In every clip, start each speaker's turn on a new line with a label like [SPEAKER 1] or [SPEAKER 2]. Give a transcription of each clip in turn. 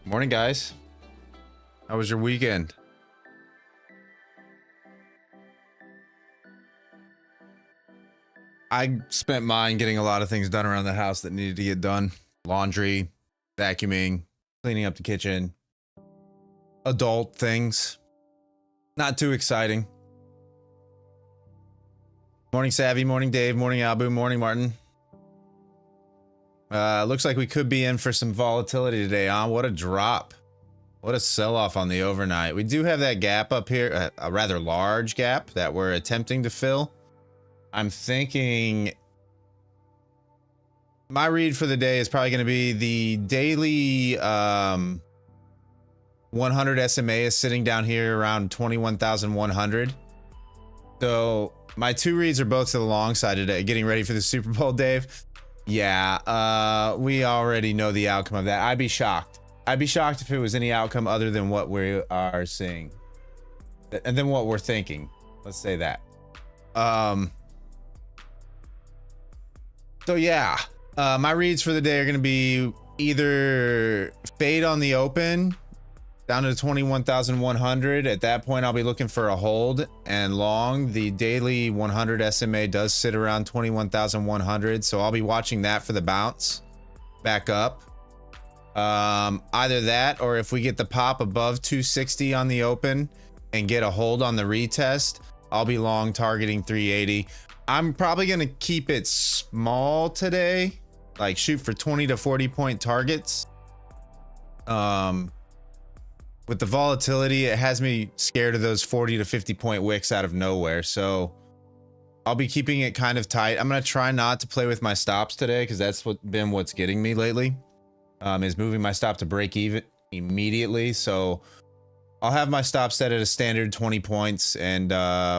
[SPEAKER 1] Morning, guys. How was your weekend? I spent mine getting a lot of things done around the house that needed to get done. Laundry, vacuuming, cleaning up the kitchen, adult things. Not too exciting. Morning, Savvy. Morning, Dave. Morning, Albu. Morning, Martin. Looks like we could be in for some volatility today, huh? What a drop. What a sell-off on the overnight. We do have that gap up here, a rather large gap that we're attempting to fill. I'm thinking my read for the day is probably going to be the daily 100 SMA is sitting down here around 21,100. So my two reads are both to the long side today. Getting ready for the Super Bowl, Dave. Yeah, we already know the outcome of that. I'd be shocked. I'd be shocked if it was any outcome other than what we are seeing. And then what we're thinking. Let's say that. So yeah, my reads for the day are going to be either fade on the open down to 21,100. At that point, I'll be looking for a hold, and long. The daily 100 SMA does sit around 21,100. So I'll be watching that for the bounce back up. Either that, or if we get the pop above 260 on the open and get a hold on the retest, I'll be long targeting 380. I'm probably going to keep it small today, like shoot for 20 to 40 point targets. With the volatility, it has me scared of those 40 to 50 point wicks out of nowhere. So I'll be keeping it kind of tight. I'm going to try not to play with my stops today, because that's been what's getting me lately, is moving my stop to break even immediately. So I'll have my stop set at a standard 20 points, and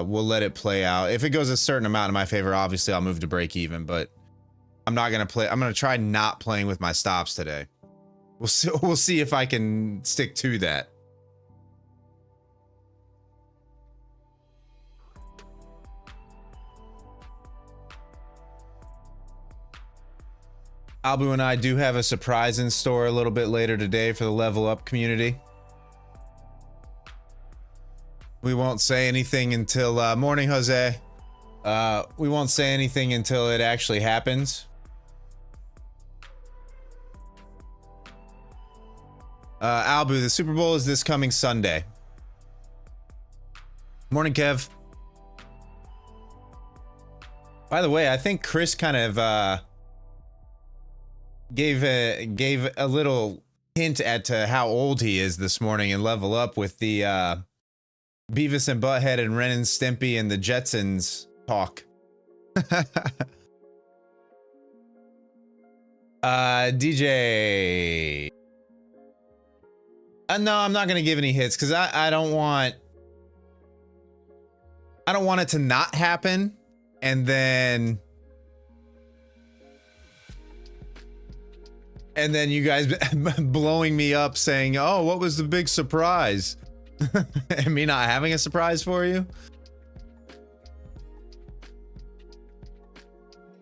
[SPEAKER 1] we'll let it play out. If it goes a certain amount in my favor, obviously I'll move to break even, but I'm not going to play. I'm going to try not playing with my stops today. We'll see if I can stick to that. Albu and I do have a surprise in store a little bit later today for the Level Up community. We won't say anything until morning, Jose. We won't say anything until it actually happens. Albu, the Super Bowl is this coming Sunday. Morning, Kev. By the way, I think Chris kind of gave a little hint at how old he is this morning in Level Up with the Beavis and Butthead and Ren and Stimpy and the Jetsons talk. DJ. No, I'm not gonna give any hits because I don't want it to not happen, and then you guys blowing me up saying, oh, what was the big surprise? And me not having a surprise for you.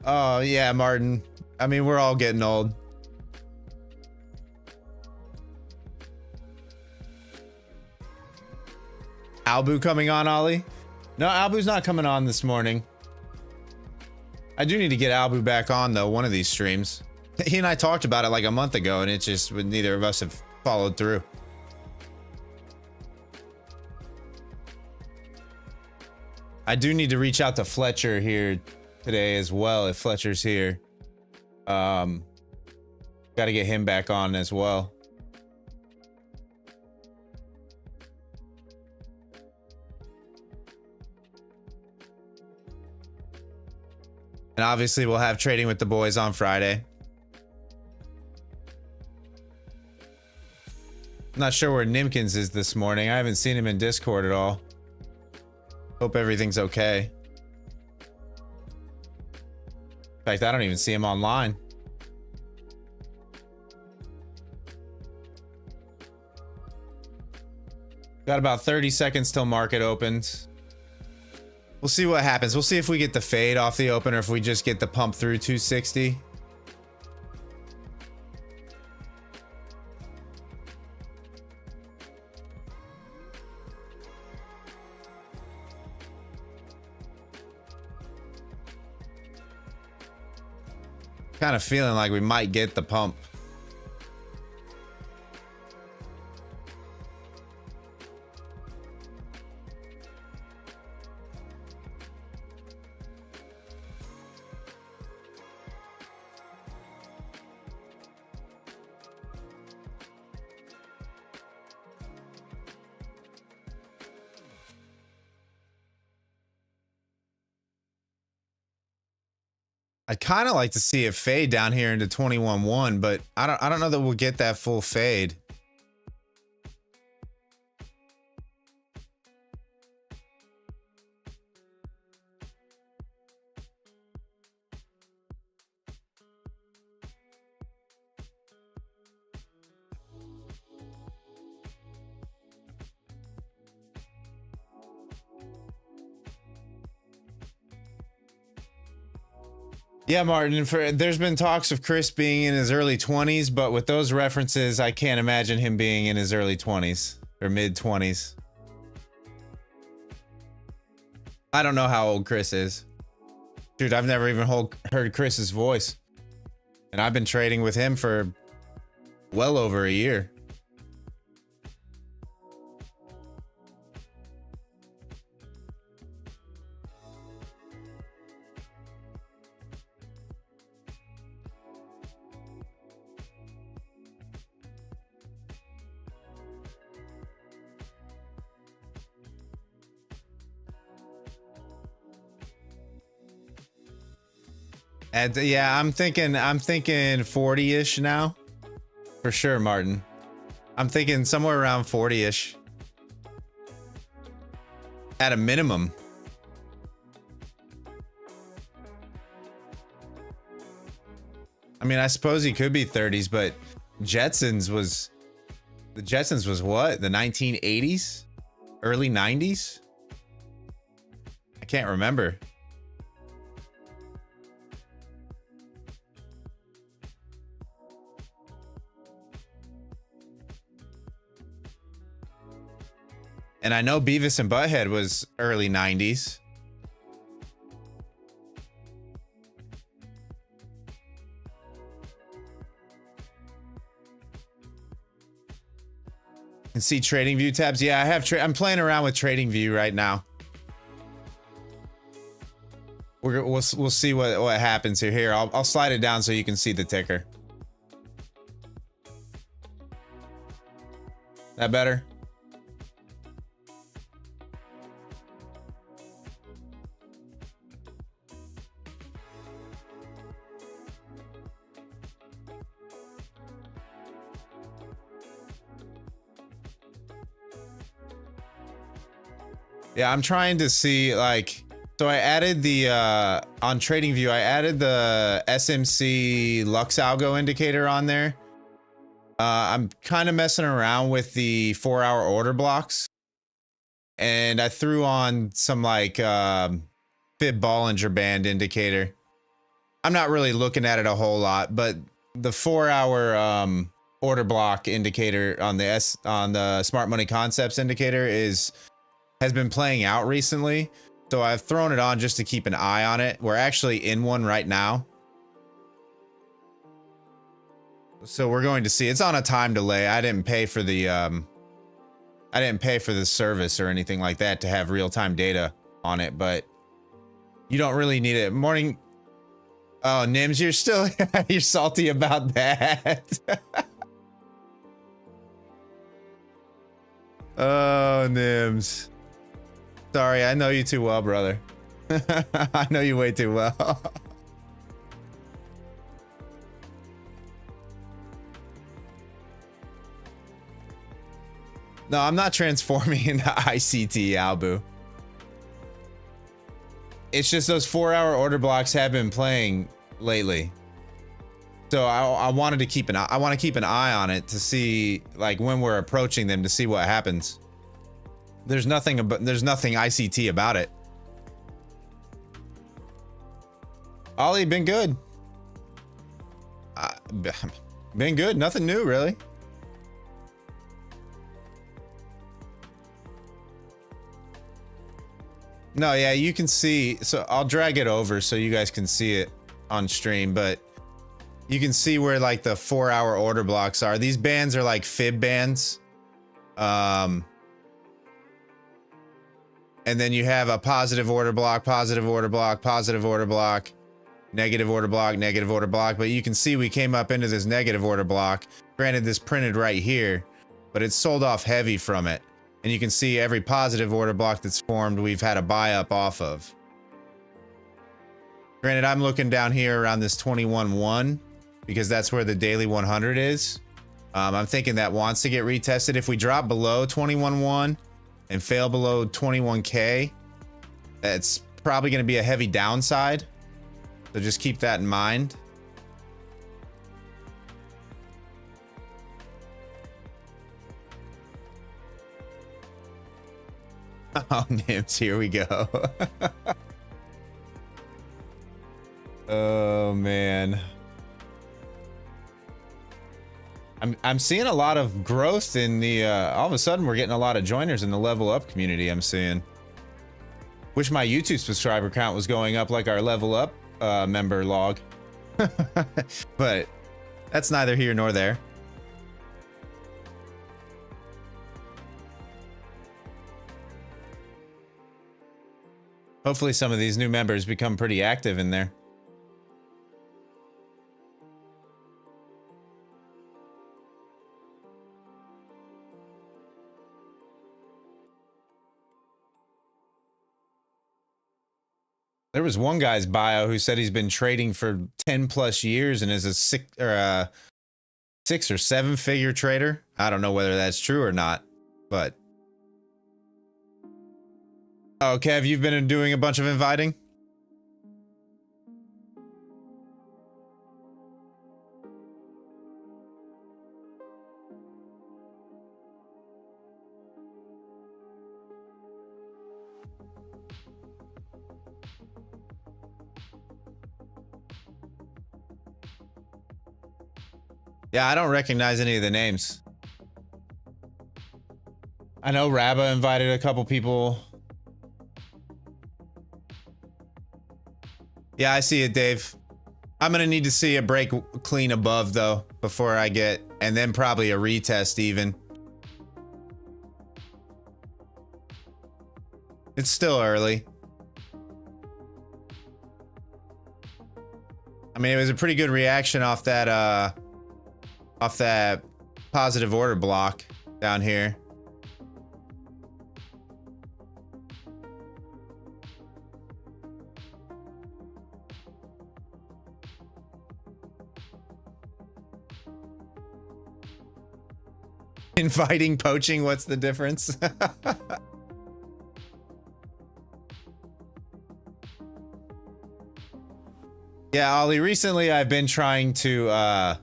[SPEAKER 1] Oh yeah, Martin. I mean, we're all getting old. Albu coming on, Ollie? No, Albu's not coming on this morning. I do need to get Albu back on though, one of these streams. He and I talked about it like a month ago, and it just, neither of us have followed through. I do need to reach out to Fletcher here today as well, if Fletcher's here. Got to get him back on as well. And obviously we'll have Trading with the Boys on Friday. I'm not sure where Nimkins is this morning. I haven't seen him in Discord at all. Hope everything's okay. In fact, I don't even see him online. Got about 30 seconds till market opens. We'll see what happens. We'll see if we get the fade off the open or if we just get the pump through 260. Kind of feeling like we might get the pump. I'd kind of like to see it fade down here into 21.1, but I don't know that we'll get that full fade. Yeah, Martin, there's been talks of Chris being in his early 20s, but with those references, I can't imagine him being in his early 20s or mid 20s. I don't know how old Chris is. Dude, I've never even heard Chris's voice. And I've been trading with him for well over a year. And yeah, I'm thinking 40-ish now. For sure, Martin. I'm thinking somewhere around 40-ish. At a minimum. I mean, I suppose he could be 30s, but the Jetsons was what? The 1980s? Early 90s? I can't remember. And I know Beavis and Butthead was early 90s. And see Trading View tabs. Yeah, I have. I'm playing around with Trading View right now. We'll see what happens here. Here, I'll slide it down so you can see the ticker. That better? Yeah, I'm trying to see, like, so I added the on TradingView, I added the SMC Lux Algo indicator on there. I'm kind of messing around with the 4-hour order blocks, and I threw on some like Fib Bollinger Band indicator. I'm not really looking at it a whole lot, but the 4-hour order block indicator on the Smart Money Concepts indicator has been playing out recently, so I've thrown it on just to keep an eye on it. We're actually in one right now, so we're going to see. It's on a time delay. I didn't pay for the service or anything like that to have real-time data on it, but you don't really need it. Morning. Oh, Nims, you're still you're salty about that. Oh, Nims. Sorry, I know you too well, brother. I know you way too well. No, I'm not transforming into ICT, Albu. It's just those 4-hour order blocks have been playing lately. So I wanted to keep an eye. I want to keep an eye on it to see, like, when we're approaching them, to see what happens. There's nothing ICT about it. Ollie, been good. Been good. Nothing new, really. No, yeah, you can see. So I'll drag it over so you guys can see it on stream, but you can see where like the 4-hour order blocks are. These bands are like fib bands. And then you have a positive order block, positive order block, positive order block, negative order block, negative order block. But you can see we came up into this negative order block. Granted, this printed right here, but it's sold off heavy from it. And you can see every positive order block that's formed, we've had a buy up off of. Granted, I'm looking down here around this 21.1 because that's where the daily 100 is. I'm thinking that wants to get retested. If we drop below 21.1 and fail below 21K, that's probably going to be a heavy downside. So just keep that in mind. Oh, Nims, here we go. Oh, man. I'm seeing a lot of growth in the, all of a sudden we're getting a lot of joiners in the level up community, I'm seeing. Wish my YouTube subscriber count was going up like our level up member log. But that's neither here nor there. Hopefully some of these new members become pretty active in there. There was one guy's bio who said he's been trading for 10 plus years and is a 6 or 7 figure trader. I don't know whether that's true or not, but. Oh, Kev, you've been doing a bunch of inviting? Yeah, I don't recognize any of the names. I know Rabba invited a couple people. Yeah, I see it, Dave. I'm gonna need to see a break clean above though before I get, and then probably a retest even. It's still early. I mean, it was a pretty good reaction off that positive order block down here. Inviting, poaching, what's the difference? Yeah, Ollie, recently I've been trying to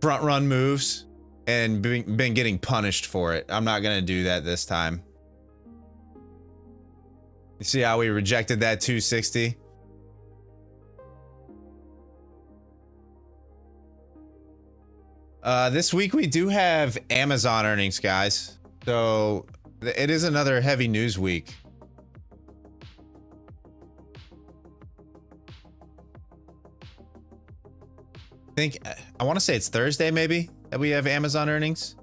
[SPEAKER 1] front run moves and been getting punished for it. I'm not gonna do that this time. You see how we rejected that 260? This week we do have Amazon earnings, guys. So it is another heavy news week. I want to say it's Thursday maybe that we have Amazon earnings.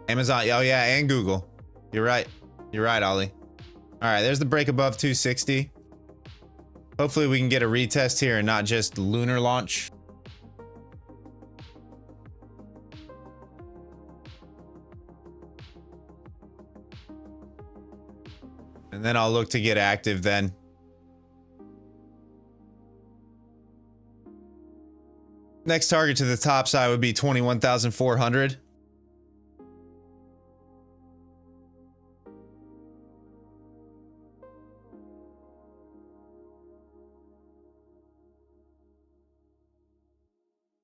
[SPEAKER 1] Amazon, oh yeah, and Google. You're right. You're right, Ollie. All right, there's the break above 260. Hopefully we can get a retest here and not just lunar launch. And then I'll look to get active then. Next target to the top side would be 21,400.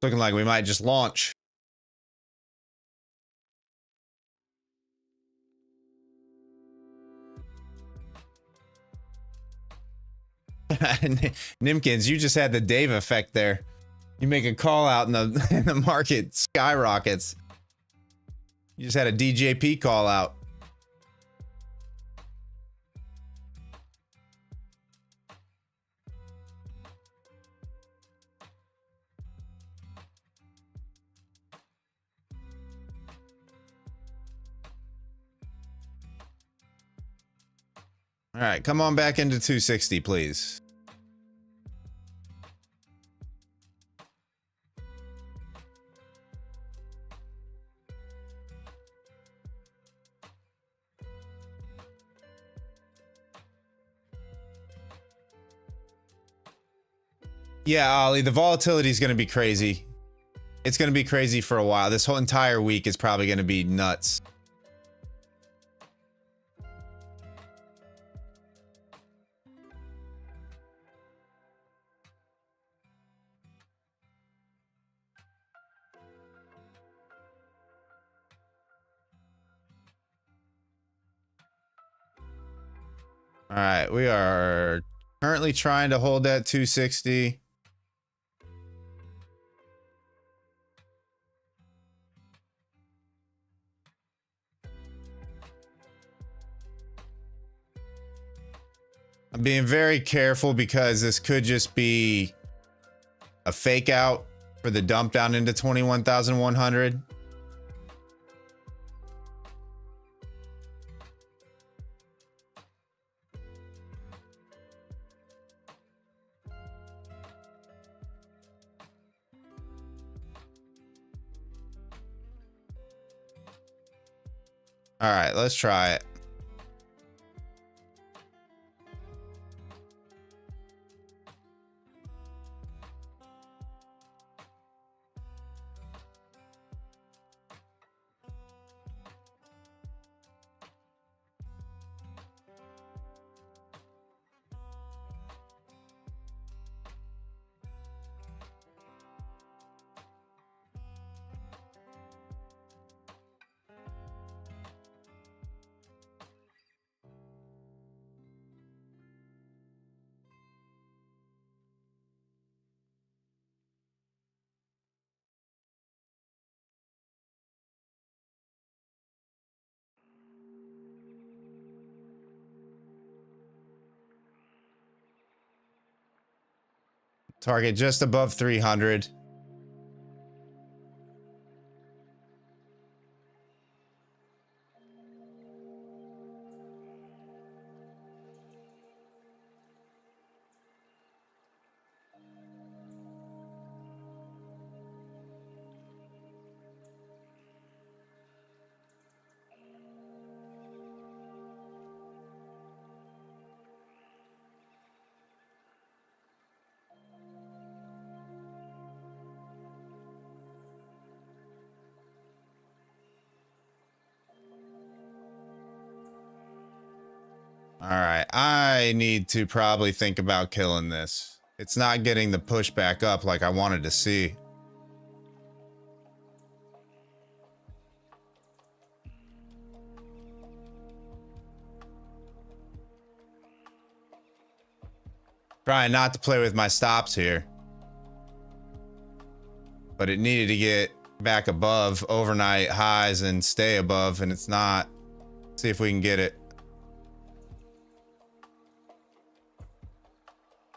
[SPEAKER 1] Looking like we might just launch. Nimkins, you just had the Dave effect there. You make a call out and the market skyrockets. You just had a DJP call out. All right, come on back into 260, please. Yeah, Ollie, the volatility is going to be crazy. It's going to be crazy for a while. This whole entire week is probably going to be nuts. All right, we are currently trying to hold that 260. I'm being very careful because this could just be a fake out for the dump down into 21,100. All right, let's try it. Target just above 300. All right, I need to probably think about killing this. It's not getting the push back up like I wanted to see. Trying not to play with my stops here. But it needed to get back above overnight highs and stay above, and it's not. Let's see if we can get it.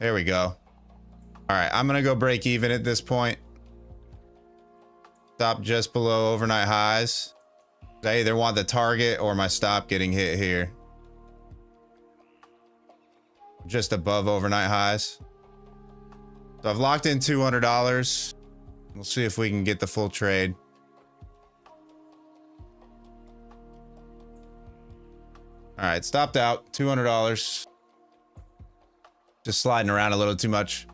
[SPEAKER 1] There we go. All right, I'm gonna go break even at this point. Stop just below overnight highs. I either want the target or my stop getting hit here. Just above overnight highs. So I've locked in $200. We'll see if we can get the full trade. All right, stopped out, $200. Just sliding around a little too much.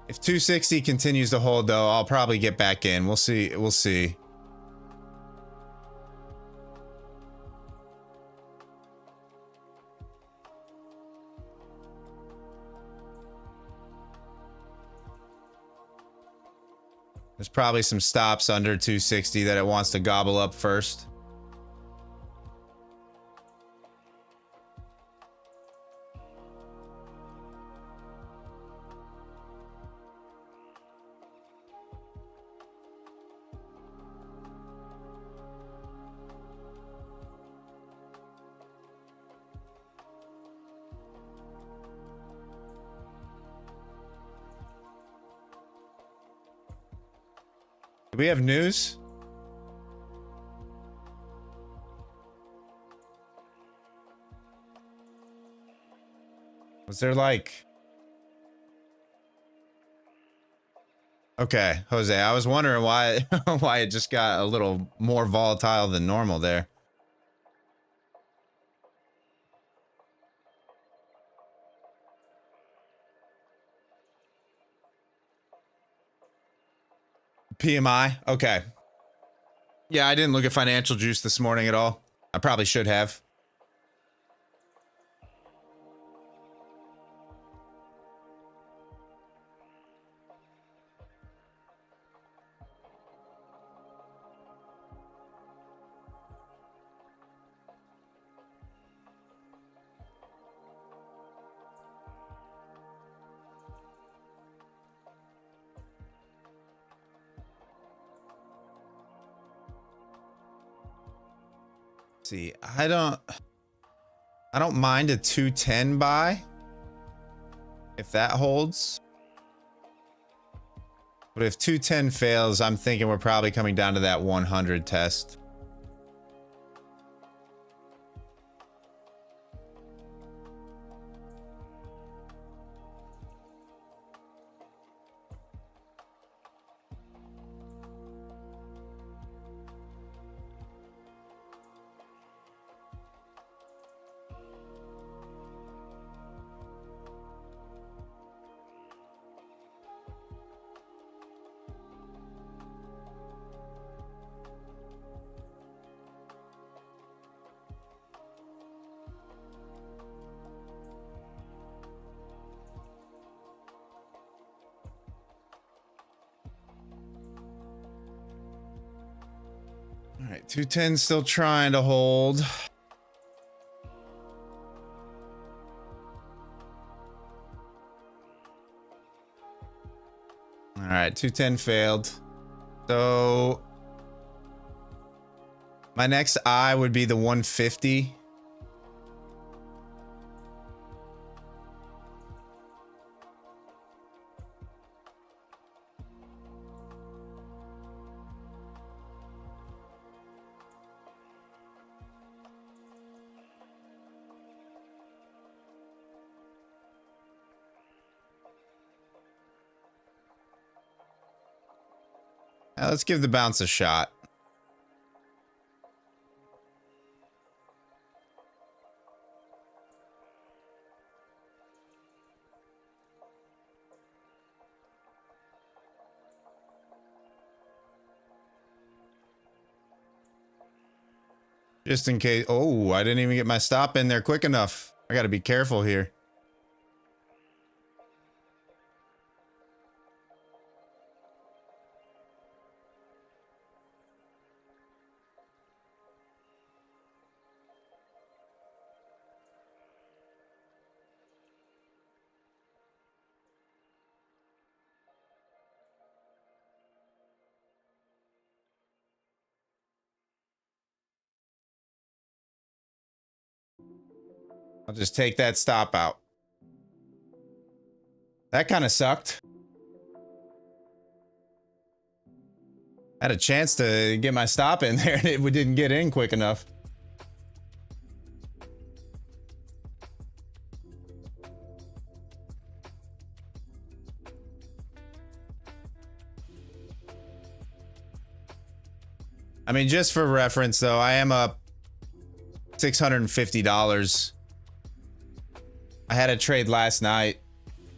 [SPEAKER 1] If 260 continues to hold though, I'll probably get back in. We'll see. We'll see. There's probably some stops under 260 that it wants to gobble up first. Do we have news? Was there like... Okay, Jose, I was wondering why why it just got a little more volatile than normal there. PMI? Okay. Yeah, I didn't look at financial juice this morning at all. I probably should have. See, I don't mind a 210 buy if that holds. But if 210 fails, I'm thinking we're probably coming down to that 100 test. All right, 210 still trying to hold. All right, 210 failed. So my next eye would be the 150. Now let's give the bounce a shot. Just in case. Oh, I didn't even get my stop in there quick enough. I got to be careful here. I'll just take that stop out. That kind of sucked. I had a chance to get my stop in there and it didn't get in quick enough. I mean, just for reference though, I am up $650. I had a trade last night.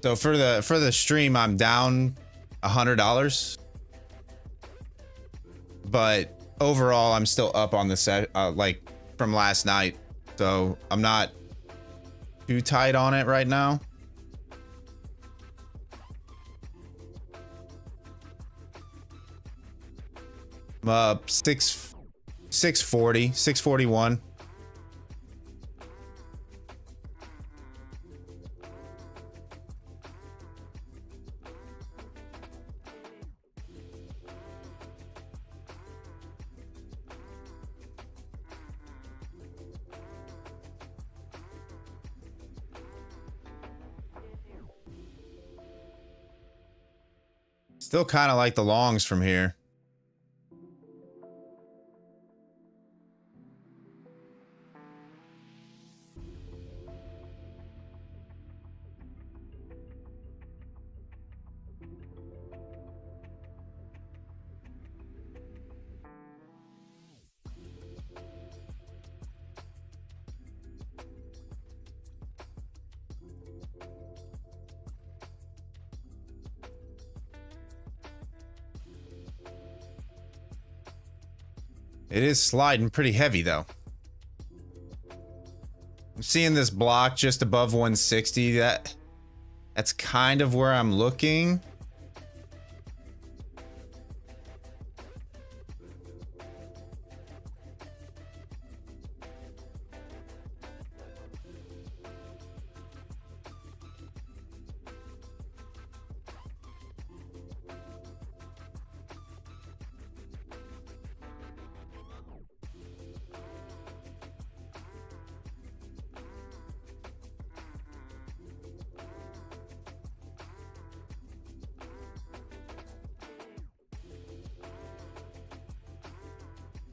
[SPEAKER 1] So for the stream, I'm down $100. But overall, I'm still up on the set, like from last night. So I'm not too tight on it right now. I'm up 640, 641. Still kind of like the longs from here. It is sliding pretty heavy though. I'm seeing this block just above 160. That's kind of where I'm looking.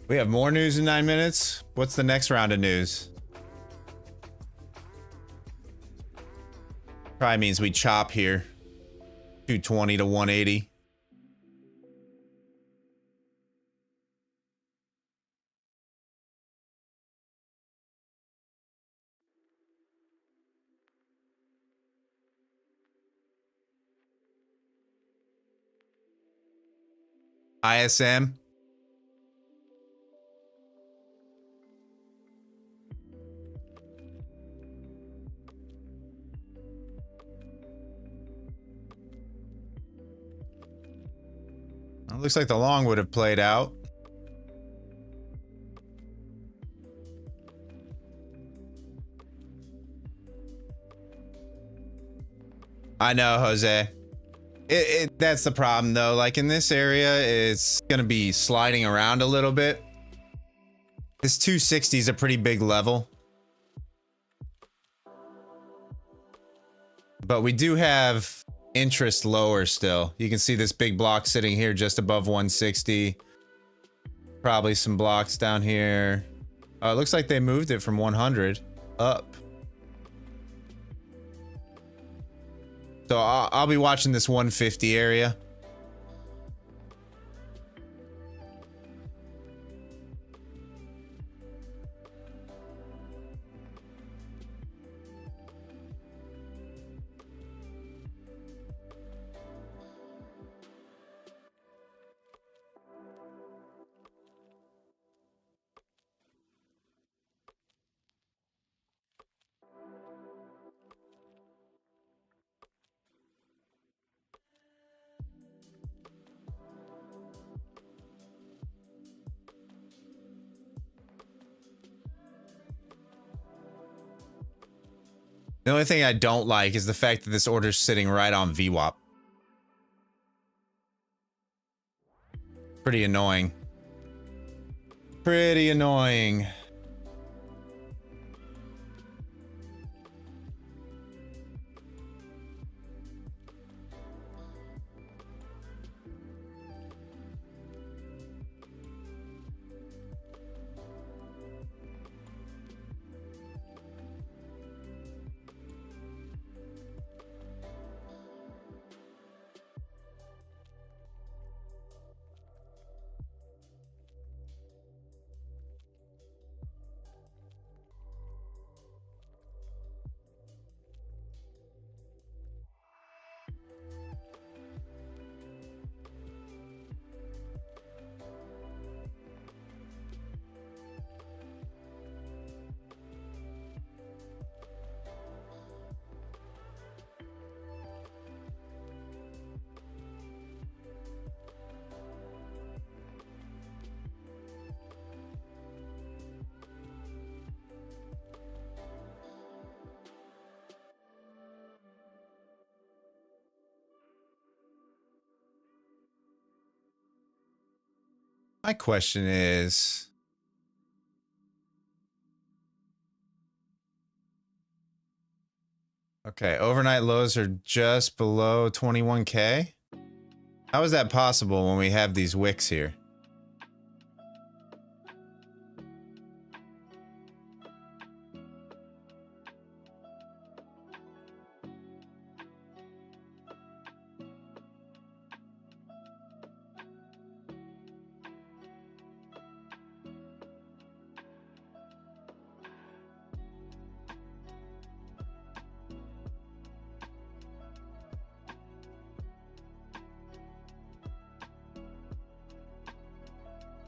[SPEAKER 1] We have more news in 9 minutes. What's the next round of news? Probably means we chop here. 220 to 180. ISM. Well, looks like the long would have played out. I know, Jose. That's the problem though. Like in this area, it's gonna be sliding around a little bit. This 260 is a pretty big level. But we do have interest lower still. You can see this big block sitting here just above 160. Probably some blocks down here. Oh, it looks like they moved it from 100 up. So I'll be watching this 150 area. The only thing I don't like is the fact that this order's sitting right on VWAP. Pretty annoying. Pretty annoying. My question is, okay, overnight lows are just below 21K. How is that possible when we have these wicks here?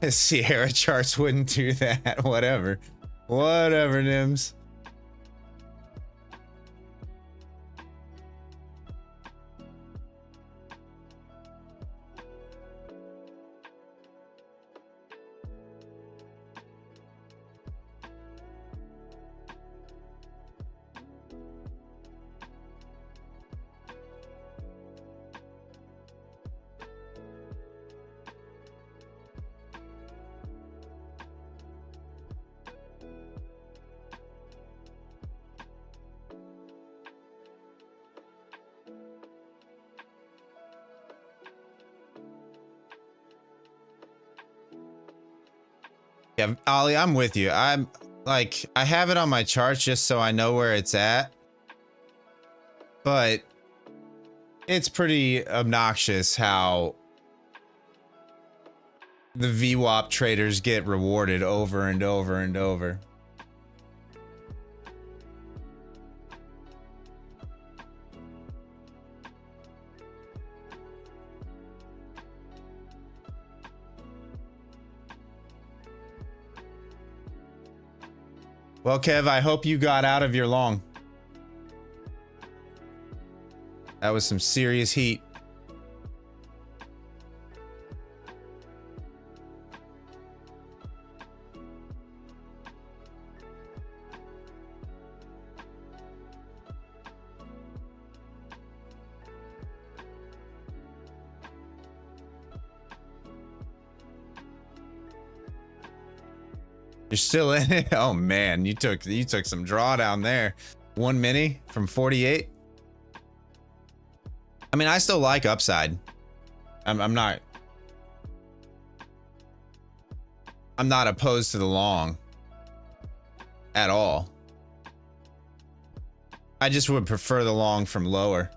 [SPEAKER 1] Sierra charts wouldn't do that. Whatever. Whatever, Nims. Yeah, Ollie, I'm with you. I'm like, I have it on my charts just so I know where it's at. But it's pretty obnoxious how the VWAP traders get rewarded over and over and over. Well, Kev, I hope you got out of your long. That was some serious heat. You're still in it? Oh man, you took some drawdown there. 1 mini from 48. I mean, I still like upside. I'm not opposed to the long at all. I just would prefer the long from lower.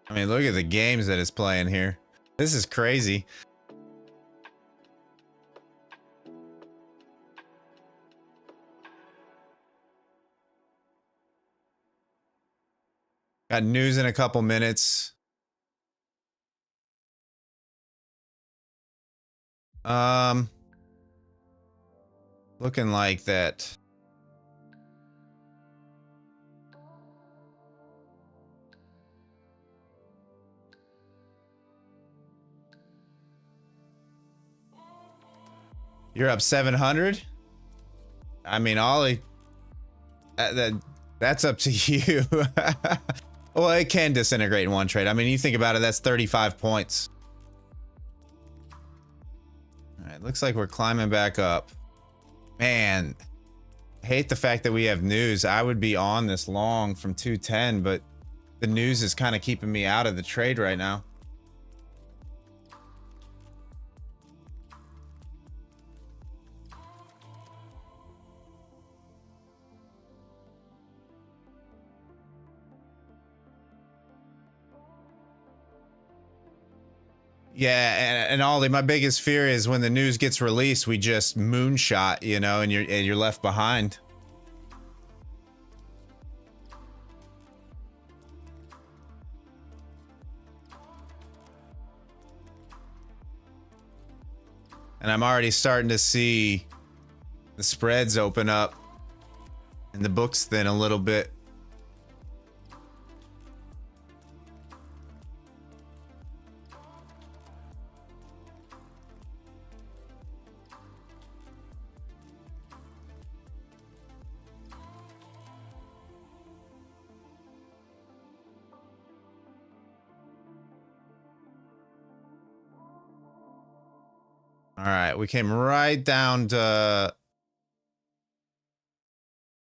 [SPEAKER 1] I mean, look at the games that it's playing here. This is crazy. Got news in a couple minutes. Looking like that. You're up 700. I mean, Ollie, that's up to you. Well, it can disintegrate in one trade. I mean, you think about it, that's 35 points. All right, looks like we're climbing back up. Man, hate the fact that we have news. I would be on this long from 210, but the news is kind of keeping me out of the trade right now. Yeah, and Ollie, my biggest fear is when the news gets released, we just moonshot, you know, and you're left behind. And I'm already starting to see the spreads open up and the books thin a little bit. All right, we came right down to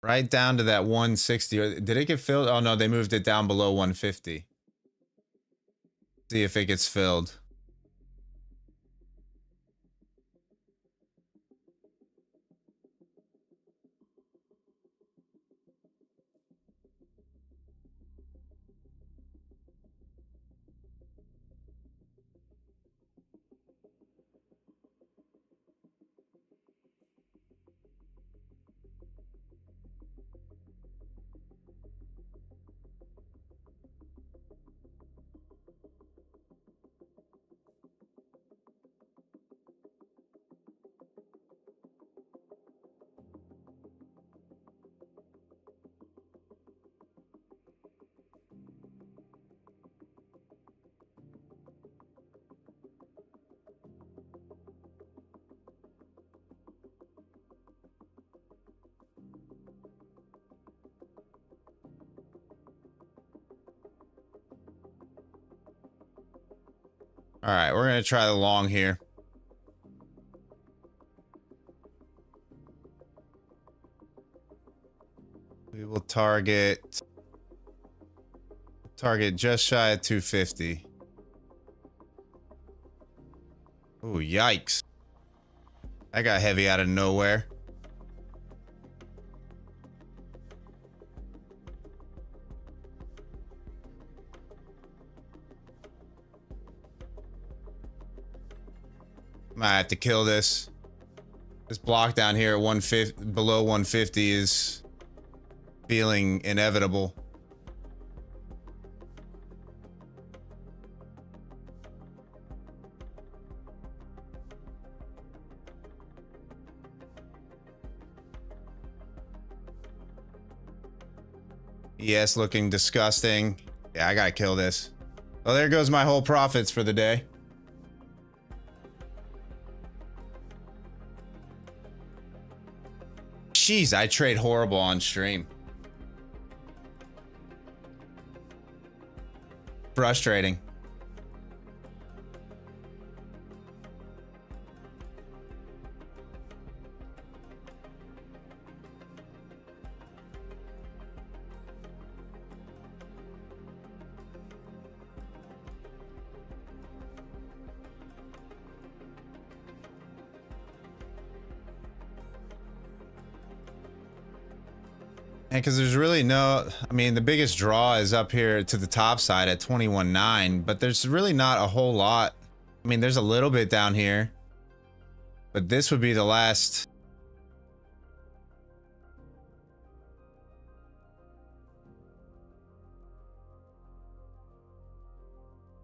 [SPEAKER 1] that 160. Did it get filled? Oh no, they moved it down below 150. See if it gets filled. All right, we're gonna try the long here. We will target just shy of 250. Oh, yikes. That got heavy out of nowhere. Might have to kill this. This block down here at 150, below 150 is feeling inevitable. Yes, looking disgusting. Yeah, I gotta kill this. Well, there goes my whole profits for the day. Jeez, I trade horrible on stream. Frustrating. And because there's really no, I mean, the biggest draw is up here to the top side at 21.9, but there's really not a whole lot. I mean, there's a little bit down here, but this would be the last.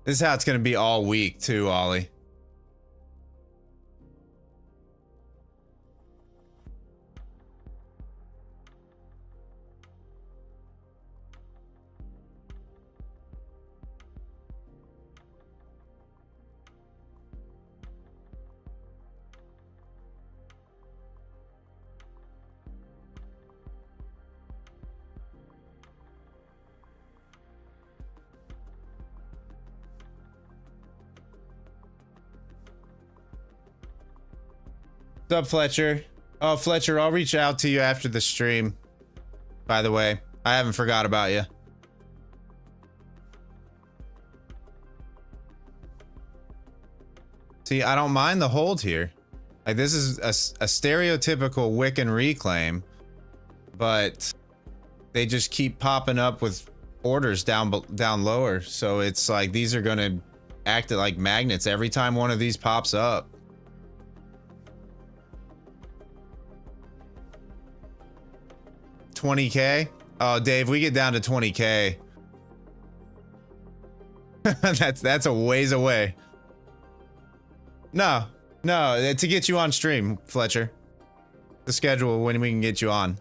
[SPEAKER 1] This is how it's going to be all week too, Ollie. What's up, Fletcher? Oh, Fletcher, I'll reach out to you after the stream. By the way, I haven't forgot about you. See, I don't mind the hold here. Like, this is a stereotypical Wiccan reclaim, but they just keep popping up with orders down lower. So it's like these are gonna act like magnets every time one of these pops up. $20K? Oh, Dave, we get down to 20K. that's a ways away. No, to get you on stream, Fletcher. The schedule when we can get you on.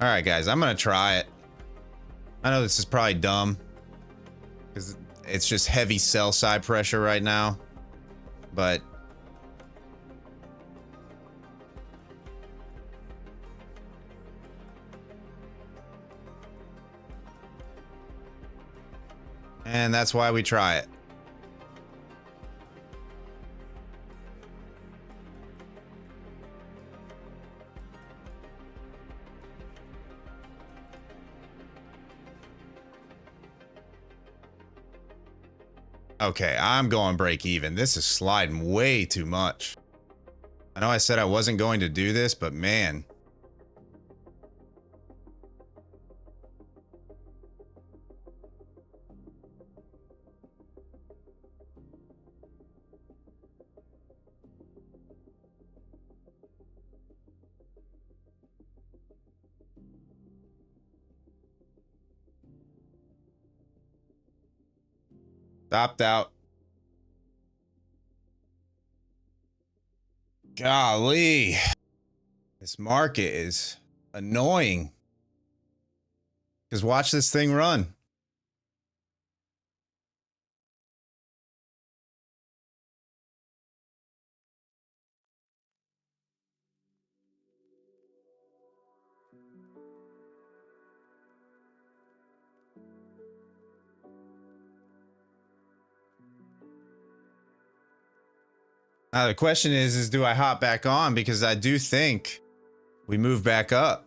[SPEAKER 1] All right, guys, I'm gonna try it. I know this is probably dumb because It's just heavy sell side pressure right now. But and that's why we try it. Okay, I'm going break even. This is sliding way too much. I know I said I wasn't going to do this, but man. Stopped out. Golly. This market is annoying. Just watch this thing run. Now the question is do I hop back on? Because I do think we move back up.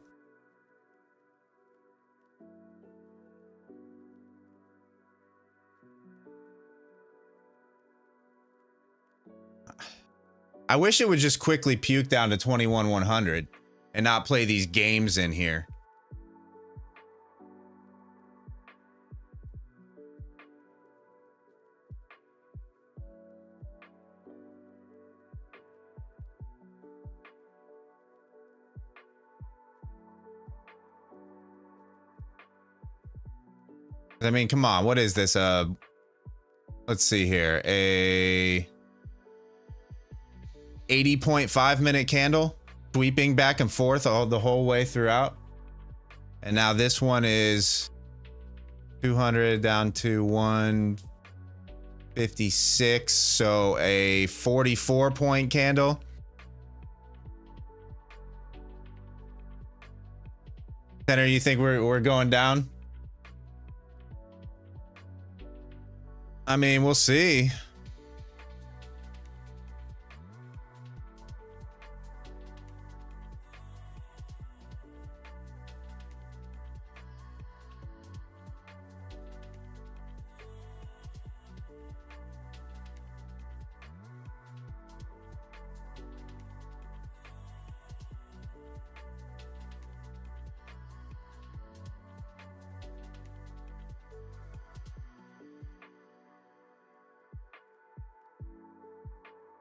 [SPEAKER 1] I wish it would just quickly puke down to 21,100 and not play these games in here. I mean, come on, what is this? Let's see here. A 80.5 minute candle, sweeping back and forth the whole way throughout. And now this one is 200 down to 156. So a 44 point candle. Tanner, you think we're going down? I mean, we'll see.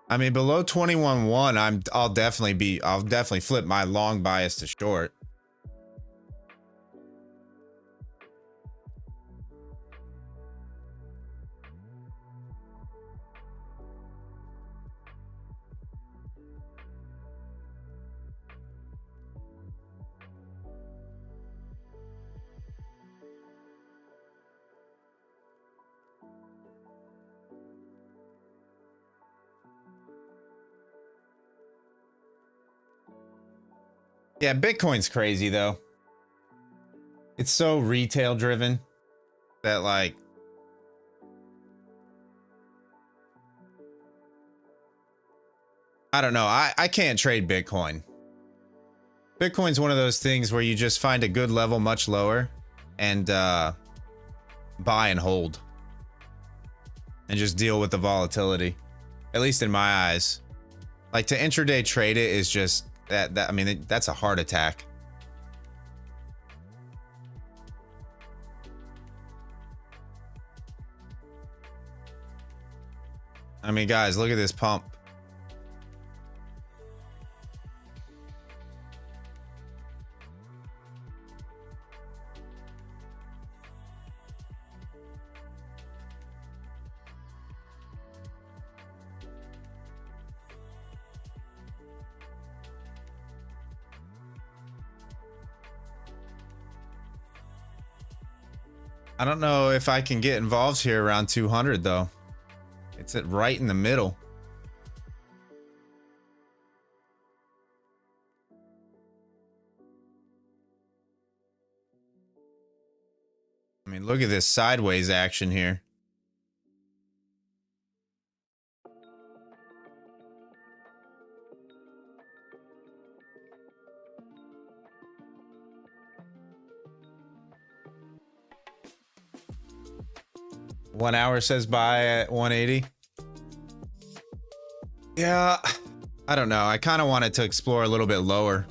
[SPEAKER 1] I mean, below 21.1, I'll definitely flip my long bias to short. Yeah, Bitcoin's crazy though. It's so retail driven that like I don't know. I can't trade Bitcoin. Bitcoin's one of those things where you just find a good level much lower and buy and hold and just deal with the volatility, at least in my eyes. Like to intraday trade it is just I mean, that's a heart attack. I mean, guys, look at this pump. I don't know if I can get involved here around 200 though. It's at right in the middle. I mean, look at this sideways action here. One hour says buy at 180. Yeah, I don't know. I kind of wanted to explore a little bit lower.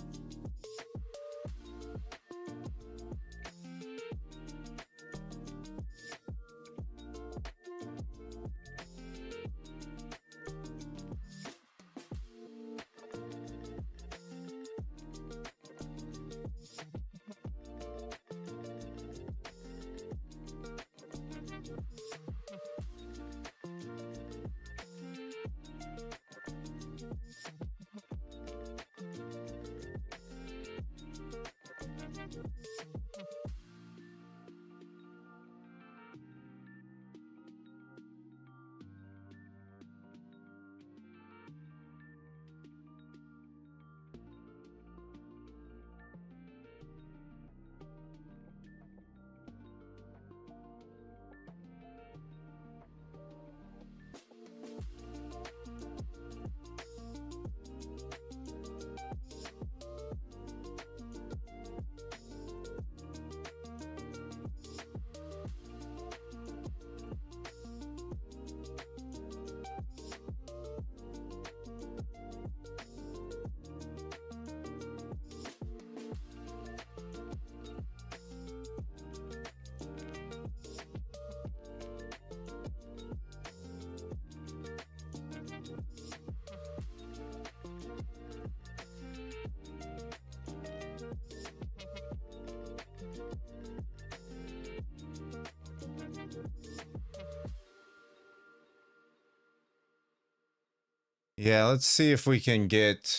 [SPEAKER 1] Yeah, let's see if we can get...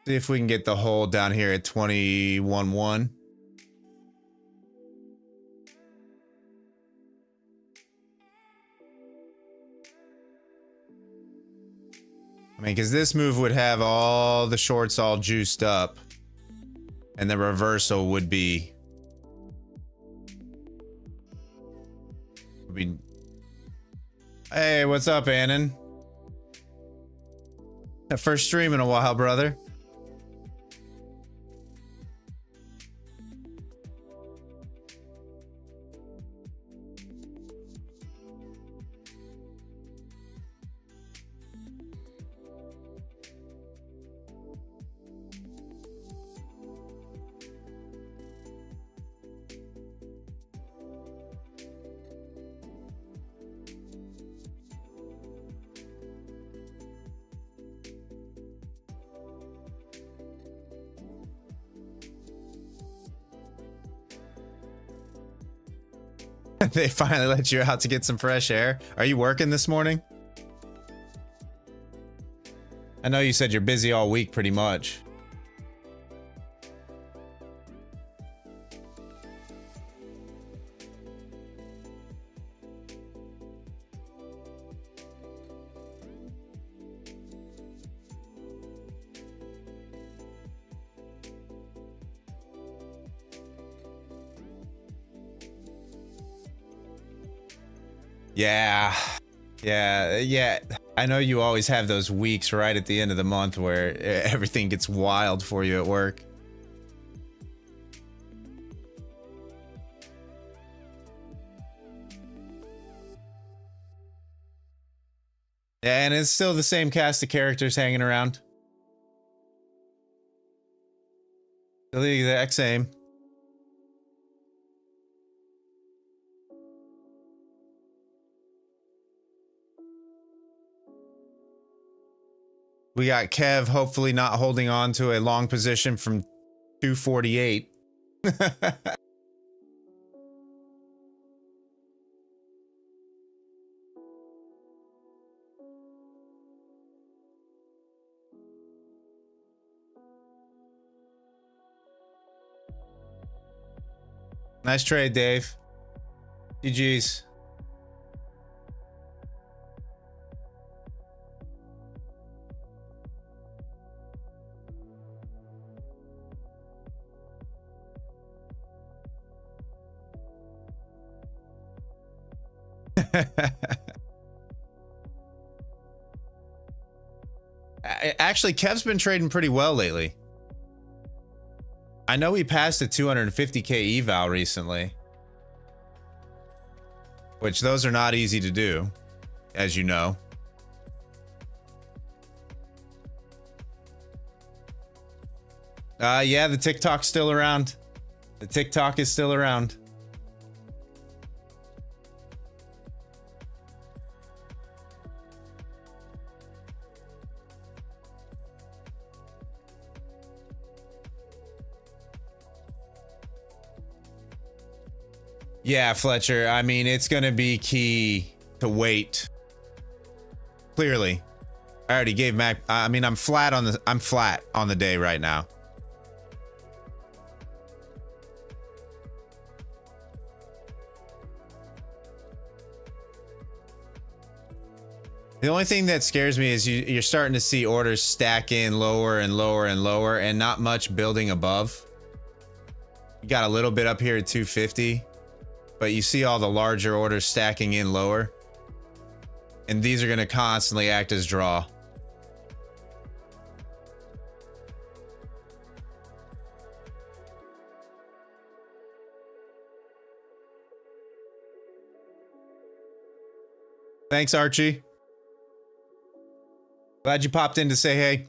[SPEAKER 1] See if we can get the hold down here at 21.1. I mean, because this move would have all the shorts all juiced up. And the reversal would be... Hey, what's up, Annan? First stream in a while, brother. They finally let you out to get some fresh air. Are you working this morning? I know you said you're busy all week pretty much. Yeah. I know you always have those weeks right at the end of the month where everything gets wild for you at work. Yeah, and it's still the same cast of characters hanging around. Still the exact same. We got Kev hopefully not holding on to a long position from 248. Nice trade, Dave. GG's. Actually, Kev's been trading pretty well lately. I know he passed a 250k eval recently, which those are not easy to do, as you know. Yeah, the TikTok's still around. The TikTok is still around. Yeah, Fletcher. I mean, it's going to be key to wait. Clearly. I already gave Mac. I mean, I'm flat on the day right now. The only thing that scares me is you're starting to see orders stack in lower and lower and lower and not much building above. You got a little bit up here at 250. But you see all the larger orders stacking in lower. And these are going to constantly act as draw. Thanks, Archie. Glad you popped in to say hey.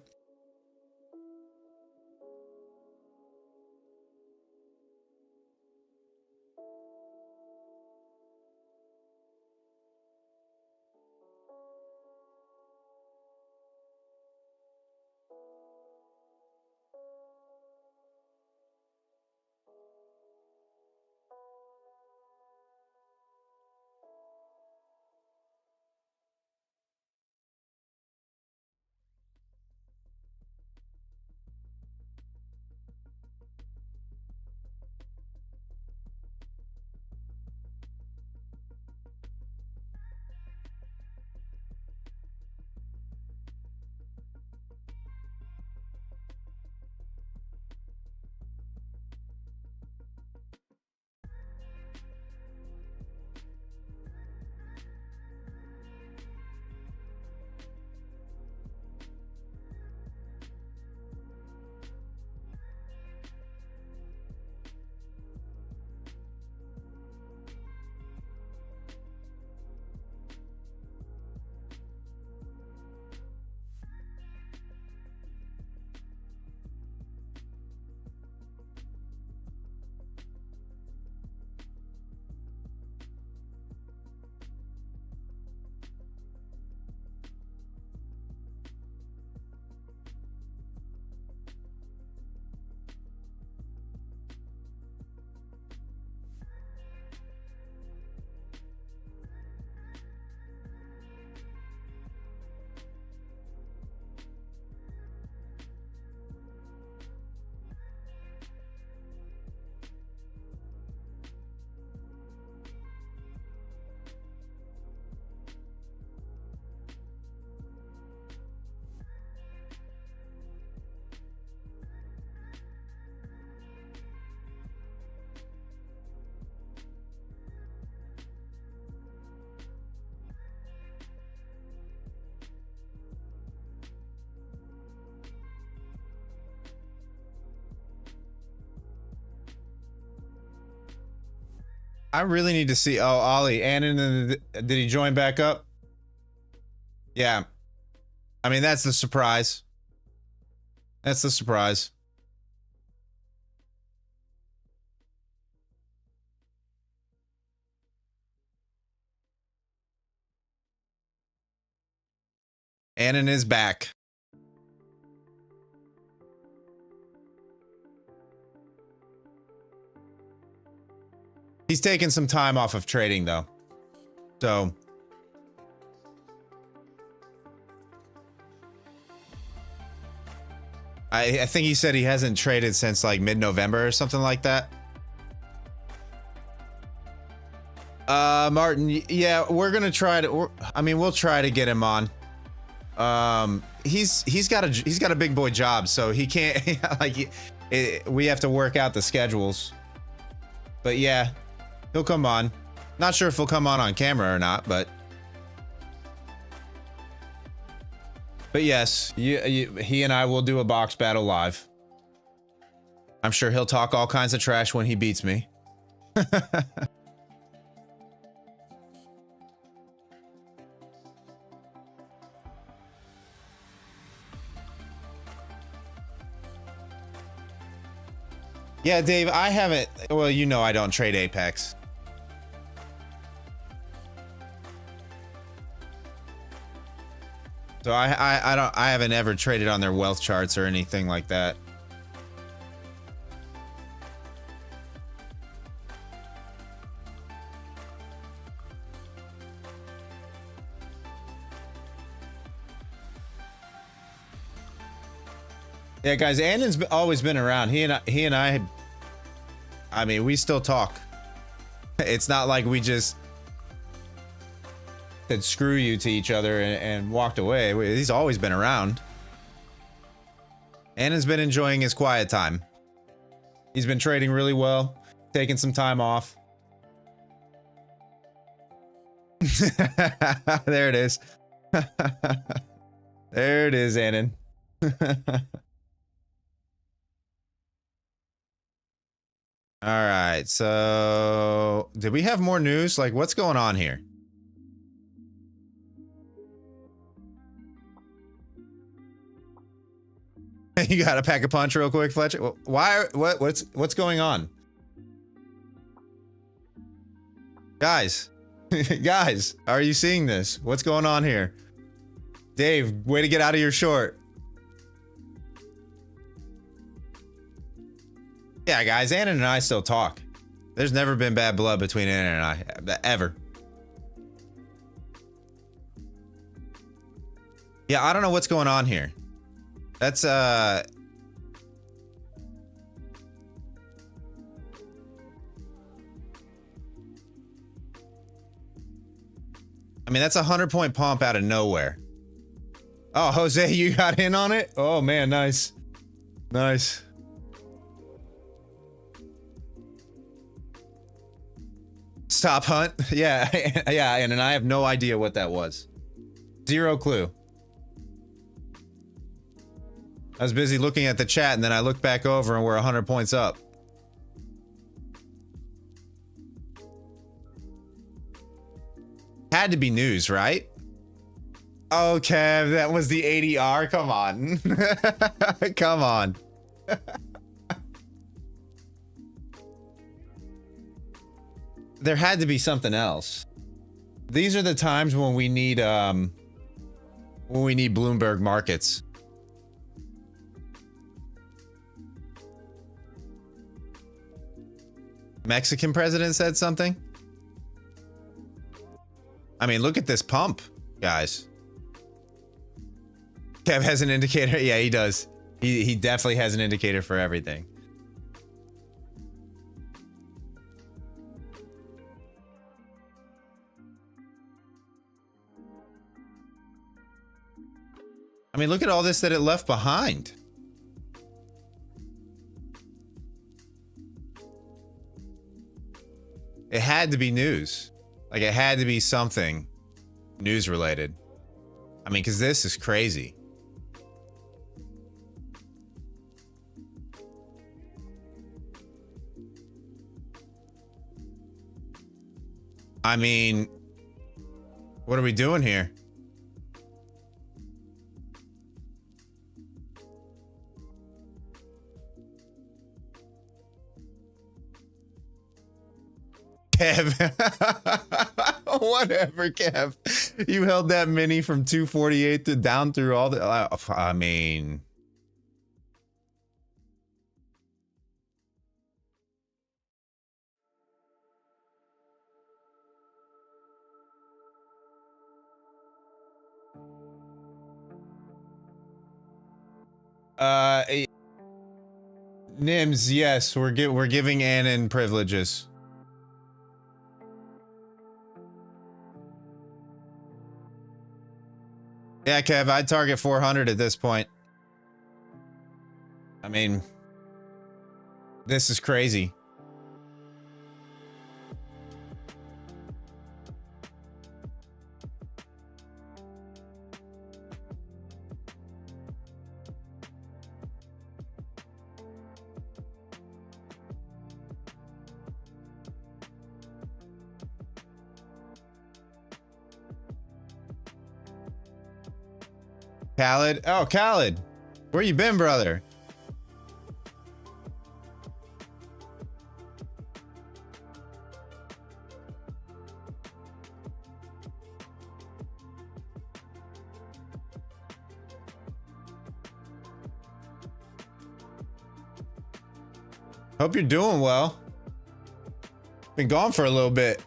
[SPEAKER 1] I really need to see. Oh, Ollie, Annan, did he join back up? Yeah. I mean, that's the surprise. That's the surprise. Annan is back. He's taking some time off of trading, though. So I think he said he hasn't traded since like mid-November or something like that. Martin, yeah, we're gonna try to. I mean, we'll try to get him on. He's got a big boy job, so he can't like. We have to work out the schedules. But yeah, he'll come on. Not sure if he'll come on camera or not, but yes, he and I will do a box battle live. I'm sure he'll talk all kinds of trash when he beats me. Yeah, Dave, I haven't. Well, you know I don't trade Apex. So I haven't ever traded on their wealth charts or anything like that. Yeah, guys, Annon's always been around. He and I mean, we still talk. It's not like we just said screw you to each other and walked away. He's always been around. Annon's been enjoying his quiet time. He's been trading really well, taking some time off. There it is. There it is, Annon. All right, so did we have more news? Like, what's going on here? You gotta pack a punch real quick, Fletcher. Why? What's going on? Guys, guys, are you seeing this? What's going on here? Dave, way to get out of your short. Yeah, guys, Annon and I still talk. There's never been bad blood between Annon and I, ever. Yeah, I don't know what's going on here. That's, I mean, that's a 100-point pump out of nowhere. Oh, Jose, you got in on it? Oh, man, nice. Nice. Stop hunt? Yeah, yeah, and I have no idea what that was. Zero clue. I was busy looking at the chat and then I looked back over and we're 100 points up. Had to be news, right? Oh, Kev, that was the ADR. Come on. Come on. There had to be something else. These are the times when we need Bloomberg markets. Mexican president said something? I mean, look at this pump, guys. Kev has an indicator. Yeah, he does. He definitely has an indicator for everything. I mean, look at all this that it left behind. It had to be news. Like, it had to be something news related. I mean, because this is crazy. I mean, what are we doing here? Kev. Whatever, Kev. You held that mini from 248 to down through all the... I mean... Nims, yes, we're giving Annon privileges. Yeah, Kev, I'd target 400 at this point. I mean, this is crazy. Khaled? Oh, Khaled. Where you been, brother? Hope you're doing well. Been gone for a little bit.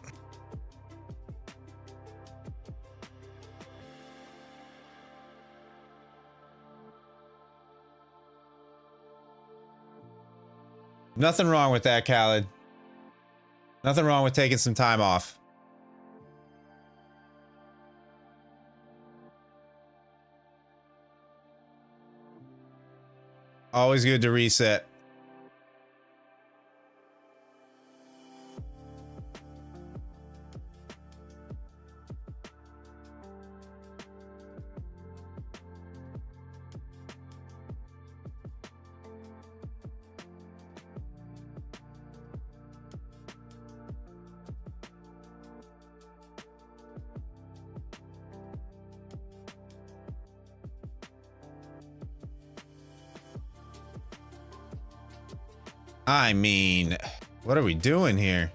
[SPEAKER 1] Nothing wrong with that, Khaled. Nothing wrong with taking some time off. Always good to reset. I mean, what are we doing here?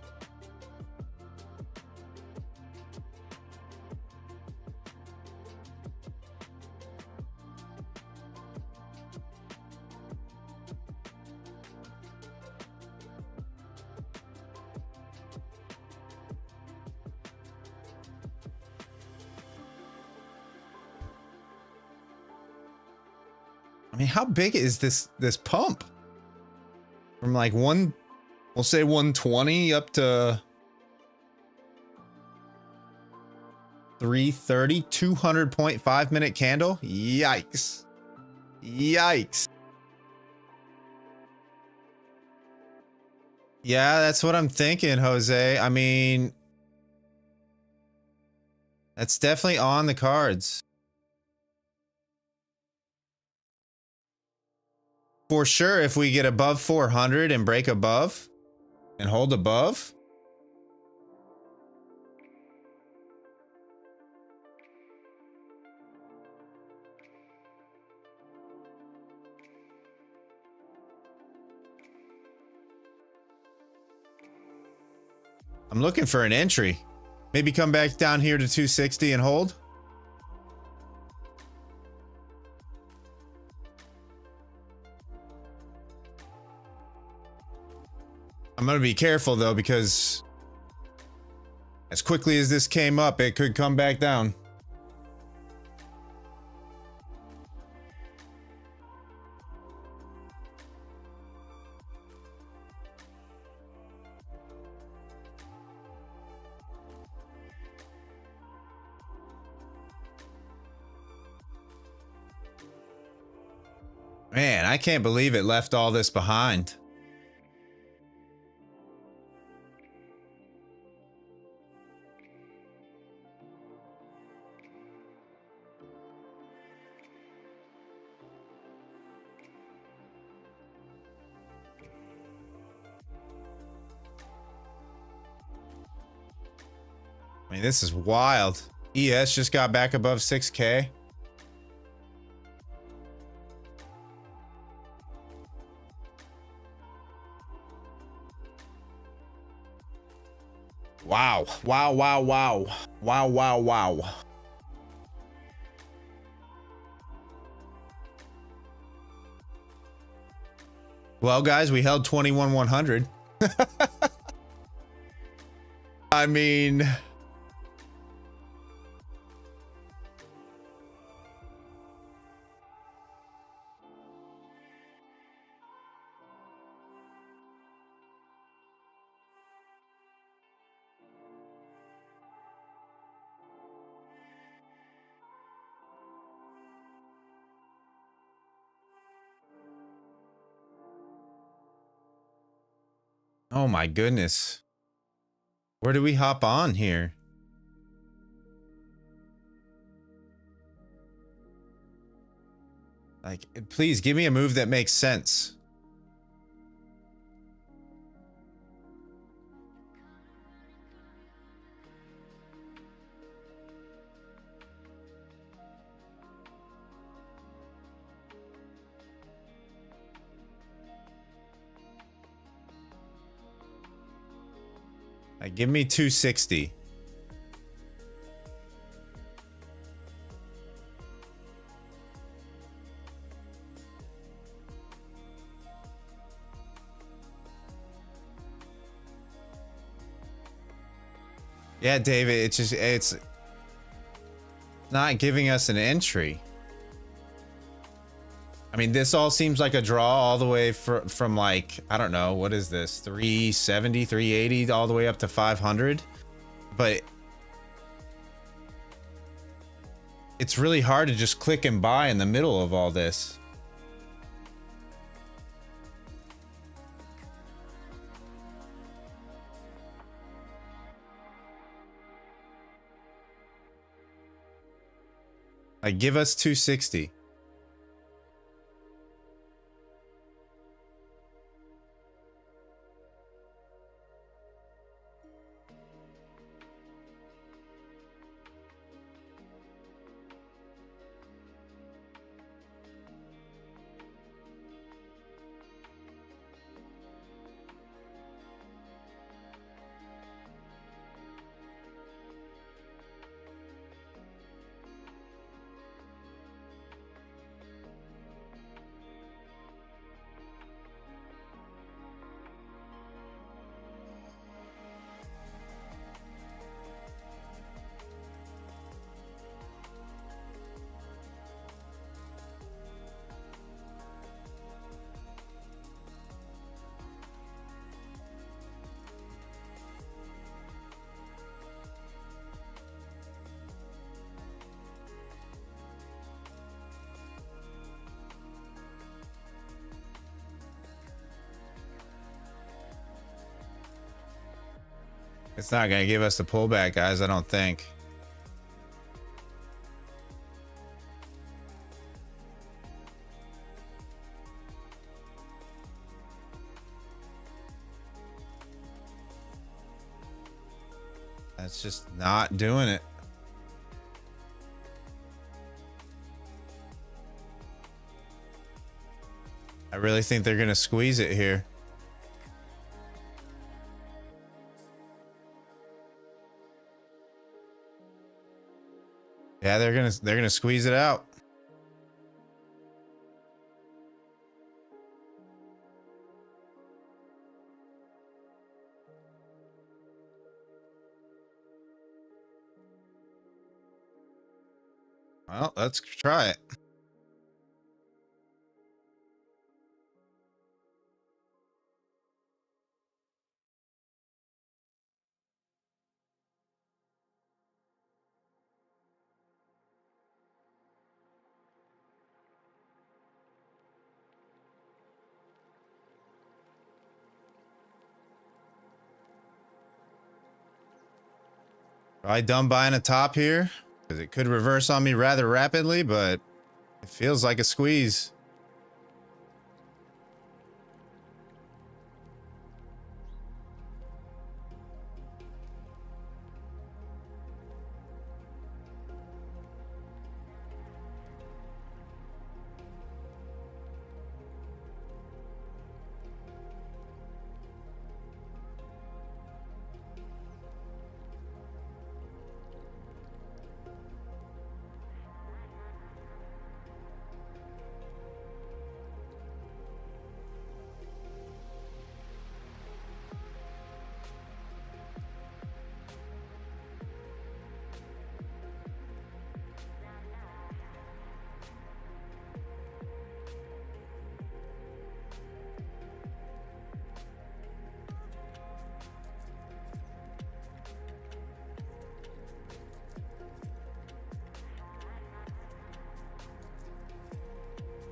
[SPEAKER 1] I mean, how big is this pump? From like we'll say 120 up to 330, 200.5 minute candle. Yikes. Yikes. Yeah, that's what I'm thinking, Jose. I mean, that's definitely on the cards. For sure, if we get above 400 and break above and hold above. I'm looking for an entry. Maybe come back down here to 260 and hold. I'm going to be careful though, because as quickly as this came up, it could come back down. Man, I can't believe it left all this behind. I mean, this is wild. ES just got back above 6K. Wow. Wow, wow, wow. Wow, wow, wow. Well, guys, we held 21,100. I mean, Oh my goodness. Where do we hop on here? Like, please give me a move that makes sense. Like, give me 260. Yeah, David, it's not giving us an entry. I mean, this all seems like a draw all the way from like, I don't know, what is this? 370, 380, all the way up to 500. But it's really hard to just click and buy in the middle of all this. Like, give us 260. It's not going to give us the pullback, guys, I don't think. That's just not doing it. I really think they're going to squeeze it here. Yeah, they're gonna squeeze it out. Well, let's try it. Probably done buying a top here because it could reverse on me rather rapidly, but it feels like a squeeze.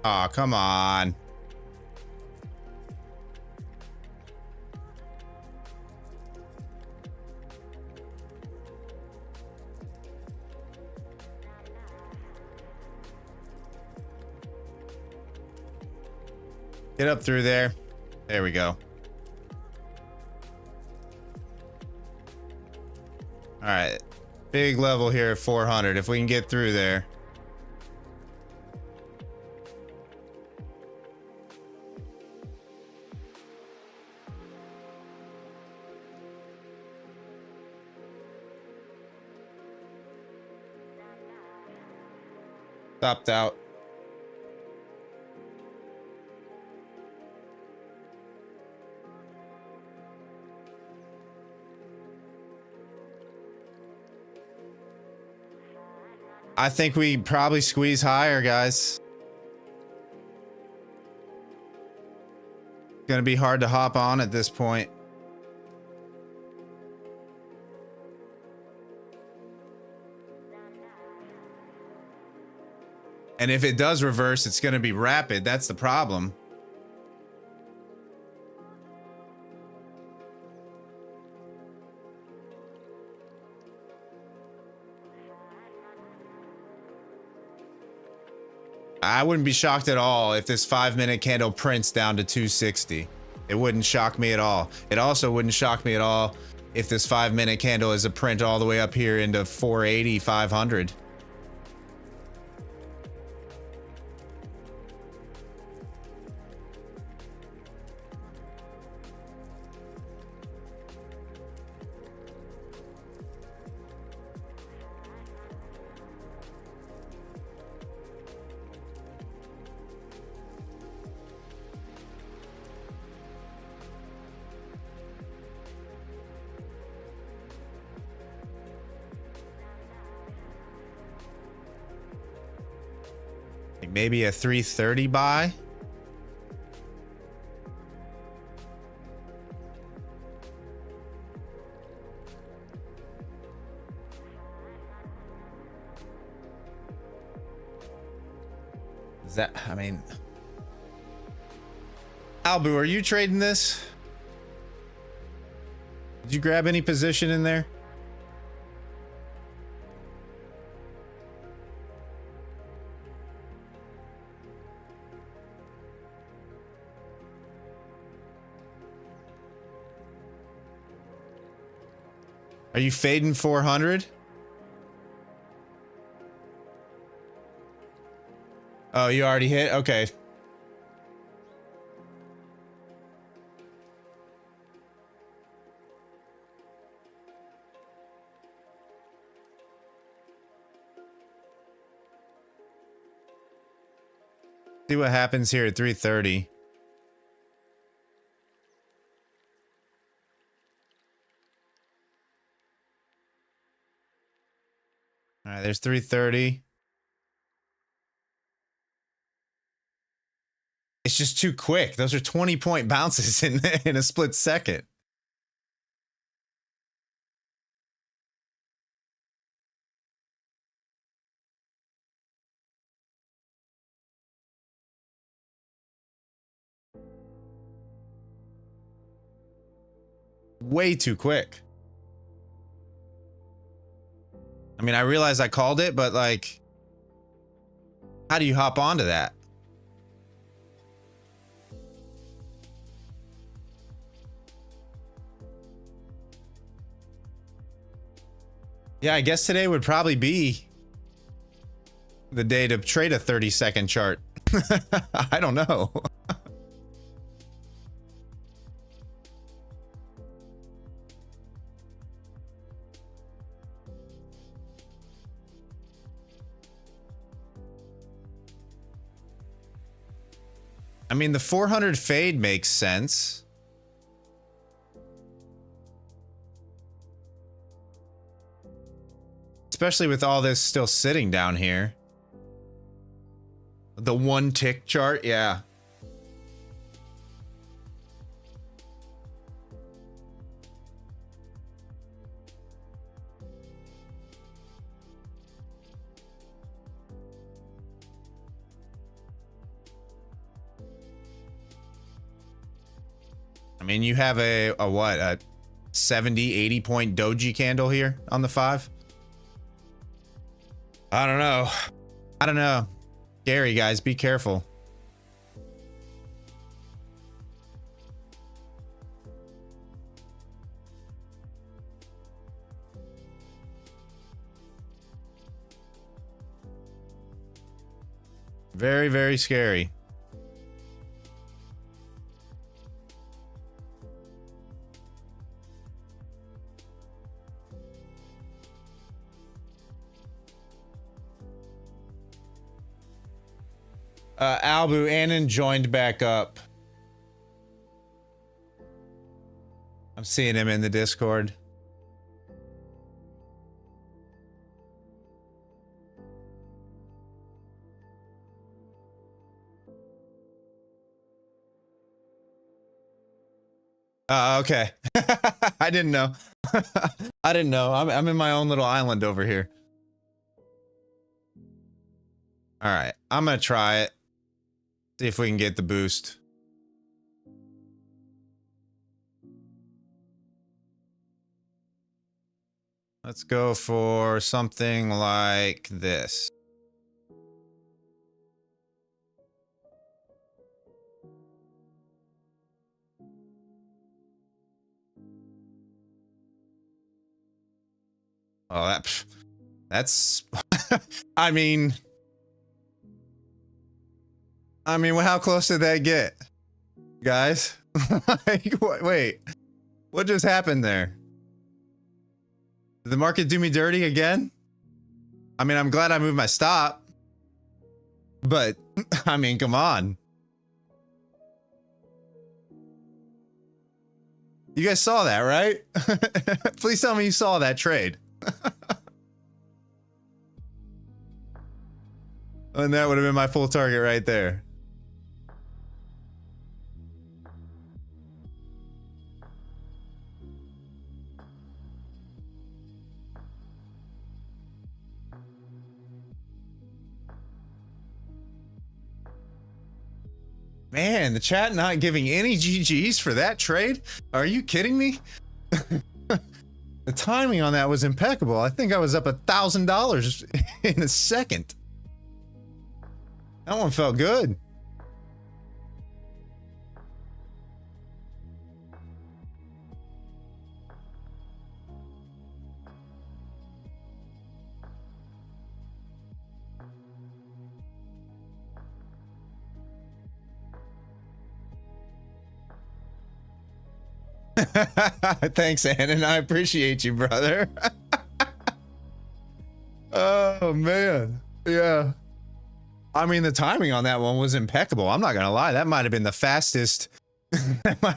[SPEAKER 1] Aw, come on. Get up through there. There we go. All right. Big level here at 400. If we can get through there. Stopped out. I think we probably squeeze higher, guys. It's gonna be hard to hop on at this point. And if it does reverse, it's gonna be rapid. That's the problem. I wouldn't be shocked at all if this 5-minute candle prints down to 260. It wouldn't shock me at all. It also wouldn't shock me at all if this 5-minute candle is a print all the way up here into 480, 500. Maybe a 330 buy. Is that, I mean, Albu, are you trading this? Did you grab any position in there? Are you fading 400? Oh, you already hit? Okay. See what happens here at 330. All right, there's 330. It's just too quick. Those are 20-point bounces in a split second. Way too quick. I mean, I realize I called it, but like, how do you hop onto that? Yeah, I guess today would probably be the day to trade a 30-second chart. I don't know. I mean, the 400 fade makes sense. Especially with all this still sitting down here. The 1 tick chart, yeah. I mean, you have a what, a 70, 80 point doji candle here on the 5. I don't know. I don't know. Scary, guys. Be careful. Very, very scary. Albu, Annan joined back up. I'm seeing him in the Discord. Okay. I didn't know. I didn't know. I'm in my own little island over here. All right, I'm gonna try it. See if we can get the boost. Let's go for something like this. Oh, that's I mean, how close did that get, guys? Like, wait, what just happened there? Did the market do me dirty again? I mean, I'm glad I moved my stop, but I mean, come on. You guys saw that, right? Please tell me you saw that trade. And that would have been my full target right there. Man, the chat not giving any GGs for that trade? Are you kidding me? The timing on that was impeccable. I think I was up $1,000 in a second. That one felt good. Thanks, Annan. I appreciate you, brother. Oh, man. Yeah. I mean, the timing on that one was impeccable. I'm not gonna lie. That might have been the fastest. that might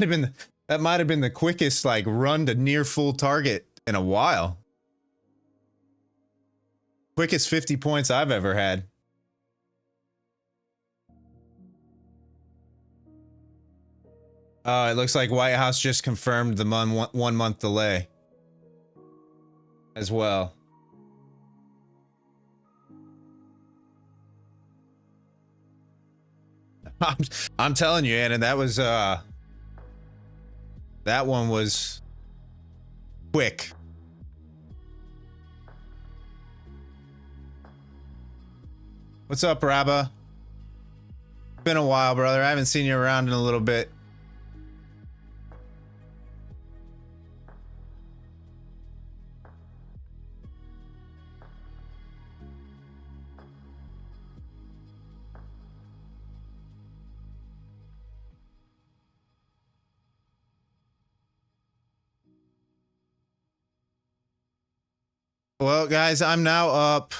[SPEAKER 1] have been the quickest, like, run to near full target in a while. Quickest 50 points I've ever had. It looks like White House just confirmed the 1 month delay as well. I'm telling you, Anna, that was that one was quick. What's up, Rabba? Been a while, brother. I haven't seen you around in a little bit. Well, guys, I'm now up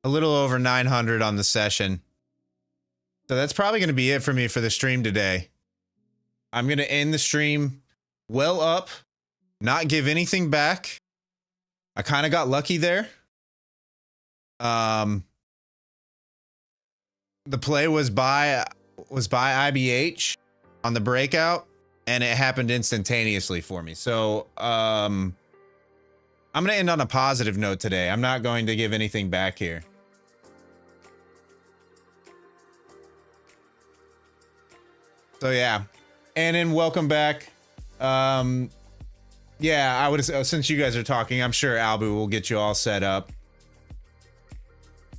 [SPEAKER 1] a little over 900 on the session. So that's probably going to be it for me for the stream today. I'm going to end the stream well up, not give anything back. I kind of got lucky there. The play was by IBH on the breakout, and it happened instantaneously for me. So, I'm going to end on a positive note today. I'm not going to give anything back here. So yeah, Annan, welcome back. Yeah, I would, since you guys are talking, I'm sure Albu will get you all set up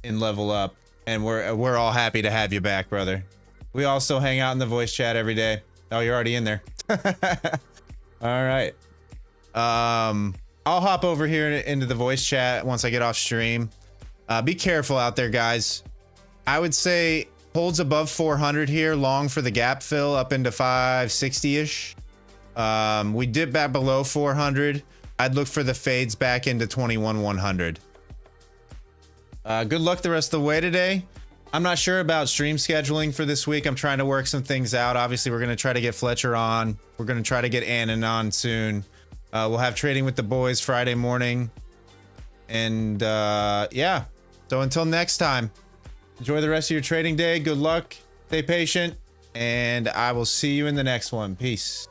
[SPEAKER 1] and level up, and we're all happy to have you back, brother. We also hang out in the voice chat every day. Oh, you're already in there. All right. I'll hop over here into the voice chat once I get off stream. Be careful out there, guys. I would say holds above 400 here, long for the gap fill up into 560-ish. We dip back below 400. I'd look for the fades back into 21,100. Good luck the rest of the way today. I'm not sure about stream scheduling for this week. I'm trying to work some things out. Obviously, we're going to try to get Fletcher on. We're going to try to get Annan on soon. We'll have trading with the boys Friday morning. And yeah, so until next time, enjoy the rest of your trading day. Good luck. Stay patient. And I will see you in the next one. Peace.